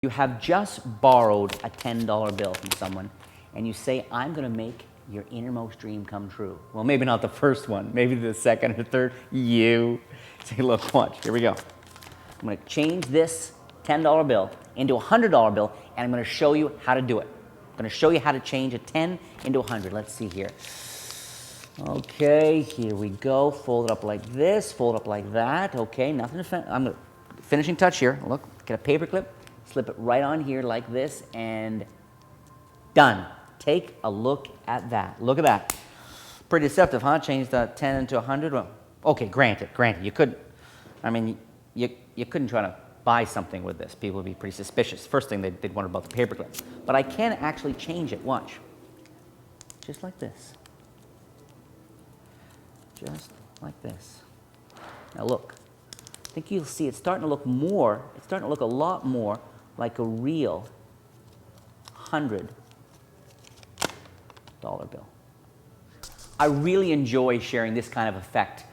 You have just borrowed a $10 bill from someone, and you say, I'm going to make your innermost dream come true. Well, maybe not the first one, maybe the second or third. You say, look, watch, here we go. I'm going to change this $10 bill into a $100 bill, and I'm going to show you how to do it. I'm going to show you how to change a 10 into a 100. Let's see here. Okay, here we go. Fold it up like this, fold it up like that. Okay, nothing to I'm going to, finishing touch here. Look, get a paper clip, slip it right on here like this, and done. Take a look at that. Look at that. Pretty deceptive, huh? Change the 10 into a 100. Well, okay, granted. You couldn't, I mean, you couldn't try to buy something with this. People would be pretty suspicious. First thing they'd wonder about the paperclip. But I can actually change it. Watch. Just like this. Just like this. Now look. I think you'll see it's starting to look more, it's starting to look a lot more like a real $100 bill. I really enjoy sharing this kind of effect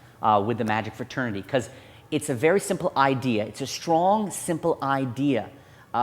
with the Magic Fraternity because it's a very simple idea. It's a strong, simple idea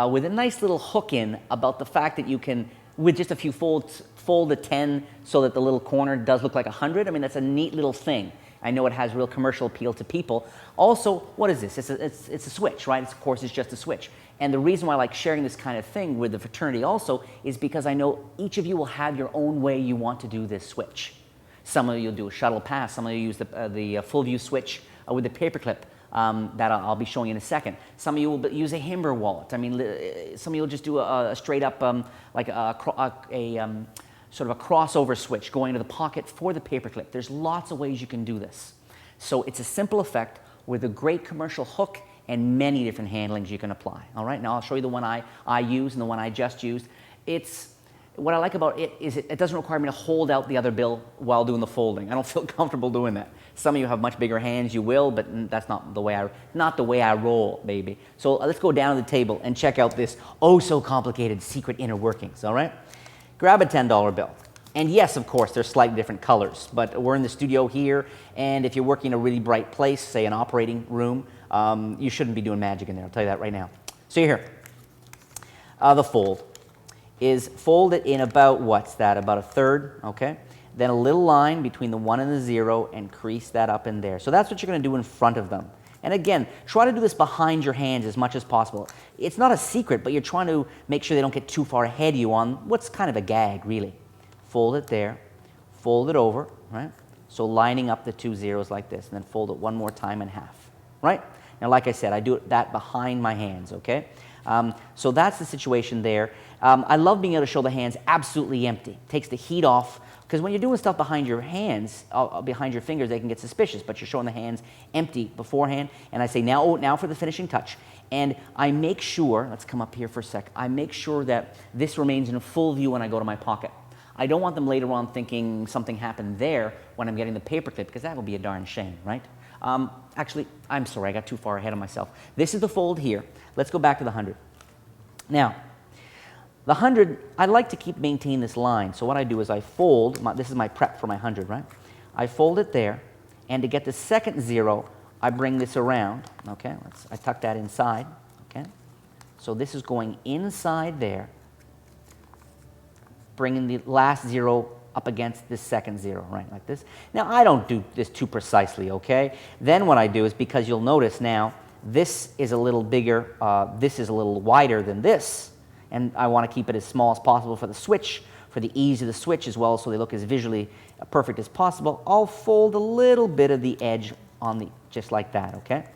with a nice little hook in about the fact that you can, with just a few folds, fold a 10 so that the little corner does look like a 100. I mean, that's a neat little thing. I know it has real commercial appeal to people. Also, what is this? It's a switch, right? Of course, it's just a switch. And the reason why I like sharing this kind of thing with the fraternity also is because I know each of you will have your own way you want to do this switch. Some of you will do a shuttle pass. Some of you use the full view switch with the paperclip that I'll be showing in a second. Some of you will use a Himber wallet. I mean, some of you will just do a straight up like sort of a crossover switch going into the pocket for the paperclip. There's lots of ways you can do this. So it's a simple effect with a great commercial hook and many different handlings you can apply. All right, now I'll show you the one I use and the one I just used. What I like about it is it doesn't require me to hold out the other bill while doing the folding. I don't feel comfortable doing that. Some of you have much bigger hands, you will, but that's not the way I roll, baby. So let's go down to the table and check out this oh so complicated secret inner workings, all right? Grab a $10 bill. And yes, of course, there's slightly different colors, but we're in the studio here, and if you're working in a really bright place, say an operating room, you shouldn't be doing magic in there, I'll tell you that right now. So you're here. The fold is folded in about, what's that, about a third, okay? Then a little line between the 1 and the 0 and crease that up in there. So that's what you're going to do in front of them. And again, try to do this behind your hands as much as possible. It's not a secret, but you're trying to make sure they don't get too far ahead of you on what's kind of a gag, really. Fold it there, fold it over, right? So lining up the 2 zeros like this, and then fold it one more time in half, right? Now, like I said, I do that behind my hands, okay? So that's the situation there. I love being able to show the hands absolutely empty. Takes the heat off, because when you're doing stuff behind your hands, behind your fingers, they can get suspicious, but you're showing the hands empty beforehand. And I say, now for the finishing touch. And I make sure, let's come up here for a sec, I make sure that this remains in full view when I go to my pocket. I don't want them later on thinking something happened there when I'm getting the paperclip, because that would be a darn shame, right? Actually, I'm sorry, I got too far ahead of myself. This is the fold here. Let's go back to the 100. Now, the 100, I like to maintain this line. So what I do is I fold, this is my prep for my 100, right? I fold it there, and to get the second 0, I bring this around, okay? I tuck that inside, okay? So this is going inside there, bringing the last 0 up against this second 0, right, like this. Now, I don't do this too precisely, okay? Then what I do is, because you'll notice now, this is a little bigger, this is a little wider than this, and I want to keep it as small as possible for the switch, for the ease of the switch as well, so they look as visually perfect as possible. I'll fold a little bit of the edge on just like that, okay?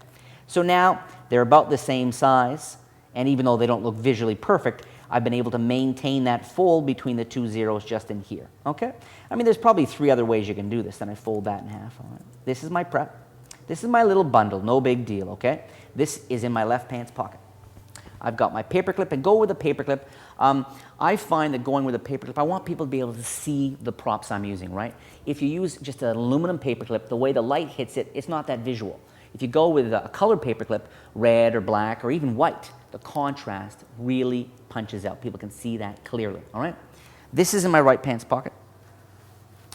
So now, they're about the same size, and even though they don't look visually perfect, I've been able to maintain that fold between the 2 zeros just in here, okay? I mean, there's probably 3 other ways you can do this. Then I fold that in half, all right? This is my prep. This is my little bundle, no big deal, okay? This is in my left pants pocket. I've got my paperclip, and go with a paperclip. I find that going with a paperclip, I want people to be able to see the props I'm using, right? If you use just an aluminum paperclip, the way the light hits it, it's not that visual. If you go with a colored paperclip, red or black or even white, the contrast really punches out. People can see that clearly, all right? This is in my right pants pocket.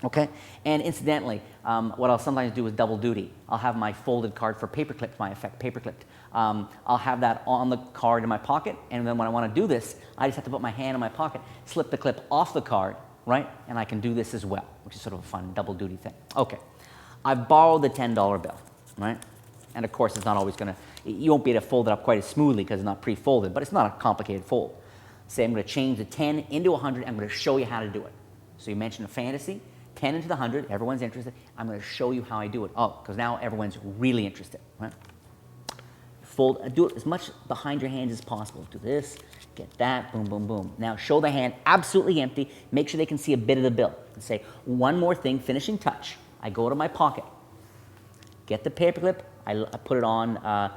Okay, and incidentally, what I'll sometimes do is double duty. I'll have my folded card for paperclip, my effect paperclipped. I'll have that on the card in my pocket, and then when I want to do this, I just have to put my hand in my pocket, slip the clip off the card, right, and I can do this as well, which is sort of a fun double duty thing. Okay, I've borrowed the $10 bill, right, and of course it's not always going to, you won't be able to fold it up quite as smoothly because it's not pre-folded, but it's not a complicated fold. Say I'm going to change the 10 into 100, I'm going to show you how to do it. So you mentioned a fantasy. 10 into the 100, everyone's interested. I'm going to show you how I do it. Oh, because now everyone's really interested, right? Fold, do it as much behind your hands as possible. Do this, get that, boom, boom, boom. Now show the hand absolutely empty. Make sure they can see a bit of the bill. And say, one more thing, finishing touch. I go to my pocket, get the paperclip, I put it on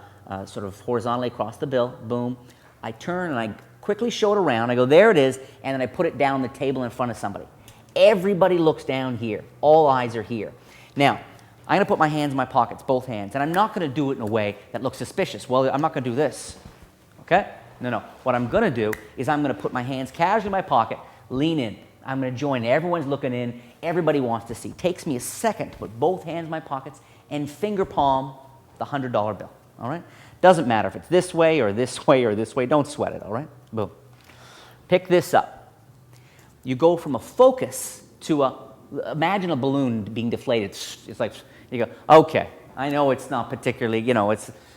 sort of horizontally across the bill, boom. I turn and I quickly show it around. I go, there it is, and then I put it down on the table in front of somebody. Everybody looks down here. All eyes are here. Now, I'm going to put my hands in my pockets, both hands, and I'm not going to do it in a way that looks suspicious. Well, I'm not going to do this, okay? No. What I'm going to do is I'm going to put my hands casually in my pocket, lean in. I'm going to join. Everyone's looking in. Everybody wants to see. Takes me a second to put both hands in my pockets and finger palm the $100 bill, all right? Doesn't matter if it's this way or this way or this way. Don't sweat it, all right? Boom. Pick this up. You go from a focus to imagine a balloon being deflated. It's like, you go, okay, I know it's not particularly,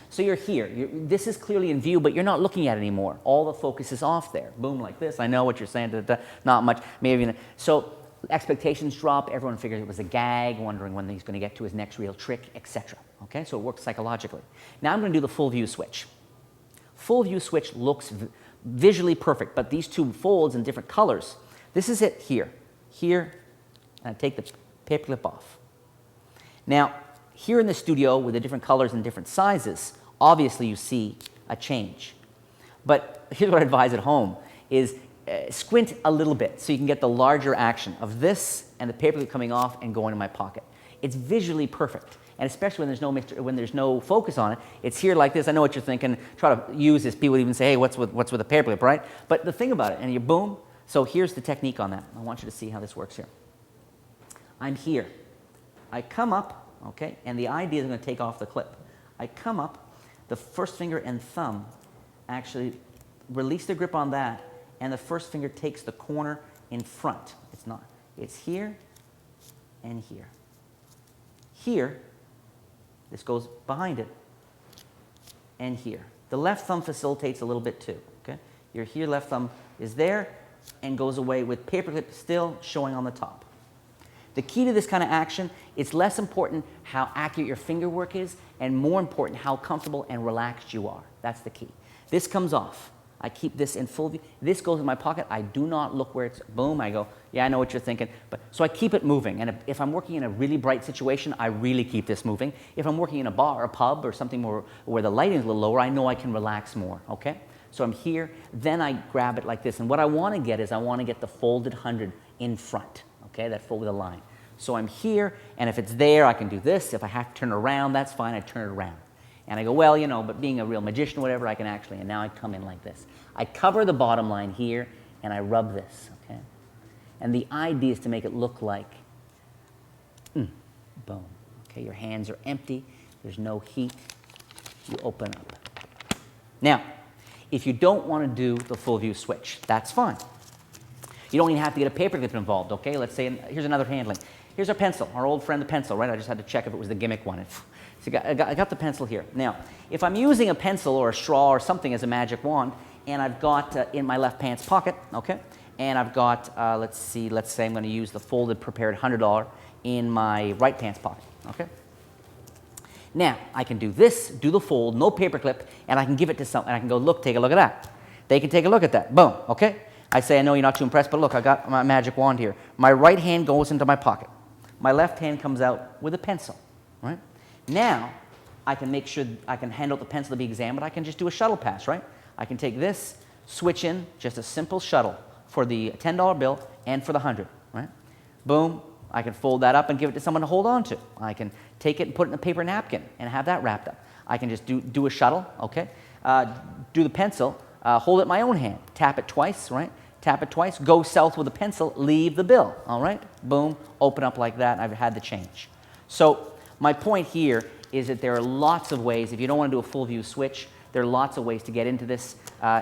so you're here. This is clearly in view, but you're not looking at it anymore. All the focus is off there. Boom, like this. I know what you're saying. Not much. Maybe. So expectations drop. Everyone figures it was a gag, wondering when he's going to get to his next real trick, etc. Okay, so it works psychologically. Now I'm going to do the full view switch. Full view switch looks visually perfect, but these two folds in different colors. This is it here, and I take the paperclip off. Now, here in the studio with the different colors and different sizes, obviously you see a change. But here's what I advise at home is squint a little bit so you can get the larger action of this and the paperclip coming off and going in my pocket. It's visually perfect. And especially when there's no focus on it, it's here like this. I know what you're thinking. Try to use this. People even say, hey, what's with a paperclip, right? But the thing about it, and you boom. So here's the technique on that. I want you to see how this works here. I'm here. I come up, okay, and the idea is I'm going to take off the clip. I come up, the first finger and thumb actually release the grip on that, and the first finger takes the corner in front. It's not. It's here and here. Here, this goes behind it, and here. The left thumb facilitates a little bit too, okay? You're here, left thumb is there, and goes away with paperclip still showing on the top. The key to this kind of action, it's less important how accurate your finger work is and more important how comfortable and relaxed you are. That's the key. This comes off. I keep this in full view. This goes in my pocket. I do not look where it's boom. I go, yeah, I know what you're thinking. So I keep it moving. And if I'm working in a really bright situation, I really keep this moving. If I'm working in a bar or a pub or something more where the lighting is a little lower, I know I can relax more, okay? So I'm here, then I grab it like this. And what I want to get is I want to get the folded 100 in front, okay, that fold with a line. So I'm here, and if it's there, I can do this. If I have to turn it around, that's fine, I turn it around. And I go, well, but being a real magician or whatever, I can actually, and now I come in like this. I cover the bottom line here, and I rub this, okay? And the idea is to make it look like, boom. Okay, your hands are empty, there's no heat, you open up. Now, if you don't want to do the full view switch, that's fine. You don't even have to get a paperclip involved, okay? Let's say, here's another handling. Here's our pencil, our old friend the pencil, right? I just had to check if it was the gimmick one. So I got the pencil here. Now, if I'm using a pencil or a straw or something as a magic wand, and I've got in my left pants pocket, okay? And I've got, let's say I'm going to use the folded prepared $100 in my right pants pocket, okay? Now, I can do this, do the fold, no paperclip, and I can give it to someone, and I can go, look, take a look at that. They can take a look at that. Boom, okay? I say, I know you're not too impressed, but look, I got my magic wand here. My right hand goes into my pocket. My left hand comes out with a pencil, right? Now, I can make sure I can handle the pencil to be examined. I can just do a shuttle pass, right? I can take this, switch in, just a simple shuttle for the $10 bill and for the 100, right? Boom, I can fold that up and give it to someone to hold on to. I can take it and put it in a paper napkin and have that wrapped up. I can just do a shuttle, okay? Do the pencil, hold it in my own hand, tap it twice, right? tap it twice, go south with a pencil, leave the bill, all right? Boom, open up like that, and I've had the change. So my point here is that there are lots of ways, if you don't want to do a full view switch, there are lots of ways to get into this.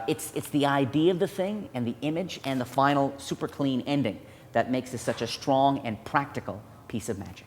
It's the idea of the thing and the image and the final super clean ending that makes this such a strong and practical piece of magic.